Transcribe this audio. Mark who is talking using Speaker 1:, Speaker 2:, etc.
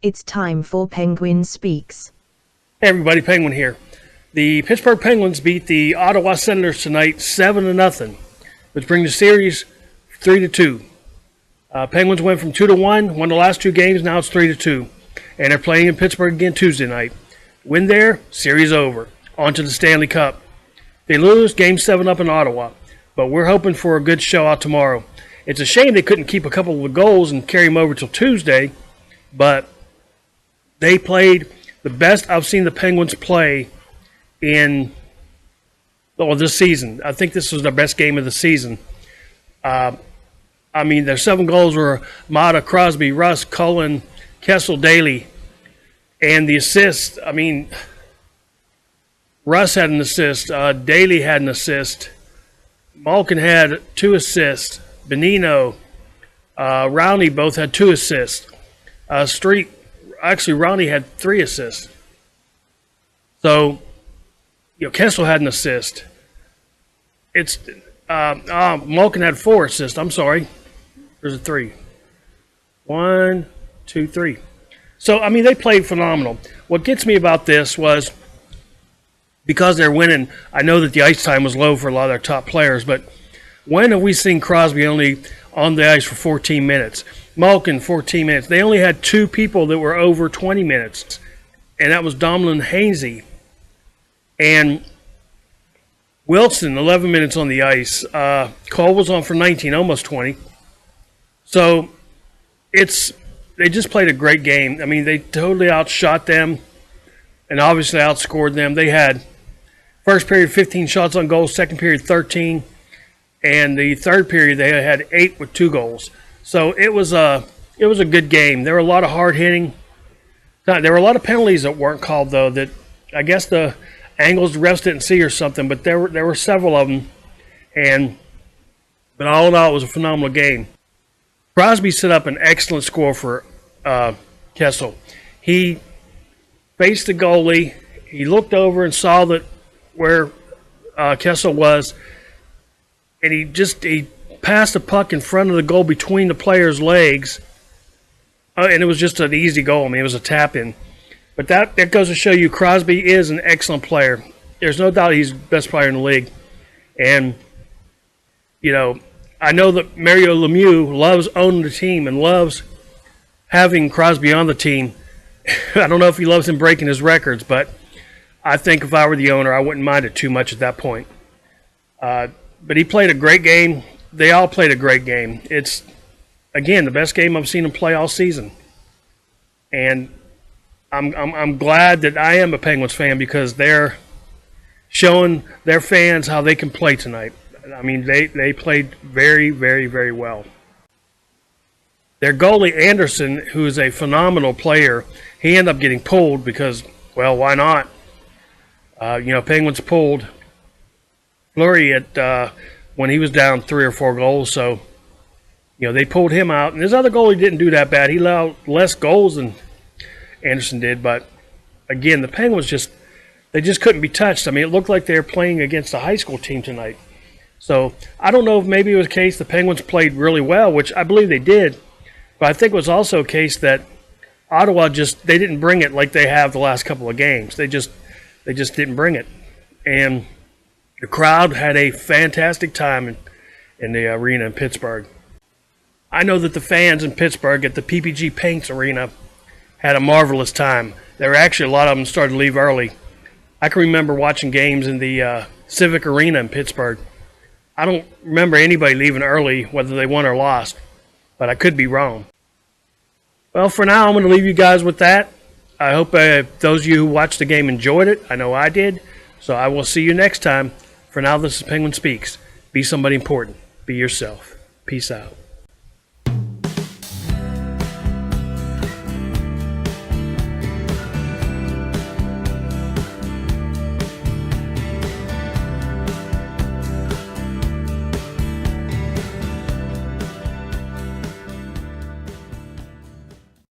Speaker 1: It's time for Penguin Speaks.
Speaker 2: Hey everybody, Penguin here. The Pittsburgh Penguins beat the Ottawa Senators tonight 7-0, which brings the series 3-2. Penguins went from 2-1, won the last two games, now it's 3-2. And they're playing in Pittsburgh again Tuesday night. Win there, series over. On to the Stanley Cup. They lose, game 7 up in Ottawa. But we're hoping for a good show out tomorrow. It's a shame they couldn't keep a couple of the goals and carry them over till Tuesday, but they played the best I've seen the Penguins play in this season. I think this was their best game of the season. Their 7 goals were Mata, Crosby, Russ, Cullen, Kessel, Daly. And the assists, Russ had an assist. Daly had an assist. Malkin had 2 assists. Benino, Rowney both had 2 assists. Rowney had 3 assists. So, Kessel had an assist. Malkin had 4 assists. I'm sorry. There's a 3. 1, 2, 3. So, they played phenomenal. What gets me about this was because they're winning, I know that the ice time was low for a lot of their top players, but when have we seen Crosby only on the ice for 14 minutes? Malkin, 14 minutes. They only had 2 people that were over 20 minutes, and that was Domlin Hainsey. And Wilson, 11 minutes on the ice. Cole was on for 19, almost 20. So they just played a great game. They totally outshot them and obviously outscored them. They had first period 15 shots on goal, second period 13, and the third period they had 8 with 2 goals. So it was a good game. There were a lot of hard hitting. There were a lot of penalties that weren't called though. That I guess the angles the refs didn't see or something, but there were several of them. But all in all, it was a phenomenal game. Crosby set up an excellent score for Kessel. He faced the goalie. He looked over and saw that where Kessel was, and he passed the puck in front of the goal between the player's legs, and it was just an easy goal. It was a tap-in. But that goes to show you Crosby is an excellent player. There's no doubt he's the best player in the league. And, I know that Mario Lemieux loves owning the team and loves having Crosby on the team. I don't know if he loves him breaking his records, but I think if I were the owner, I wouldn't mind it too much at that point. But he played a great game. They all played a great game. It's, again, the best game I've seen him play all season. And I'm glad that I am a Penguins fan because they're showing their fans how they can play tonight. They played very, very, very well. Their goalie, Anderson, who is a phenomenal player, he ended up getting pulled because, well, why not? Penguins pulled Fleury at when he was down 3 or 4 goals, so they pulled him out. And his other goalie didn't do that bad. He allowed less goals than Anderson did, but again, the Penguins just couldn't be touched. It looked like they were playing against a high school team tonight. So I don't know if maybe it was a case the Penguins played really well, which I believe they did, but I think it was also a case that Ottawa they didn't bring it like they have the last couple of games. They just didn't bring it. And the crowd had a fantastic time in the arena in Pittsburgh. I know that the fans in Pittsburgh at the PPG Paints Arena had a marvelous time. There were actually a lot of them started to leave early. I can remember watching games in the Civic Arena in Pittsburgh. I don't remember anybody leaving early, whether they won or lost, but I could be wrong. Well, for now, I'm going to leave you guys with that. I hope those of you who watched the game enjoyed it. I know I did. So I will see you next time. For now, this is Penguin Speaks. Be somebody important. Be yourself. Peace out.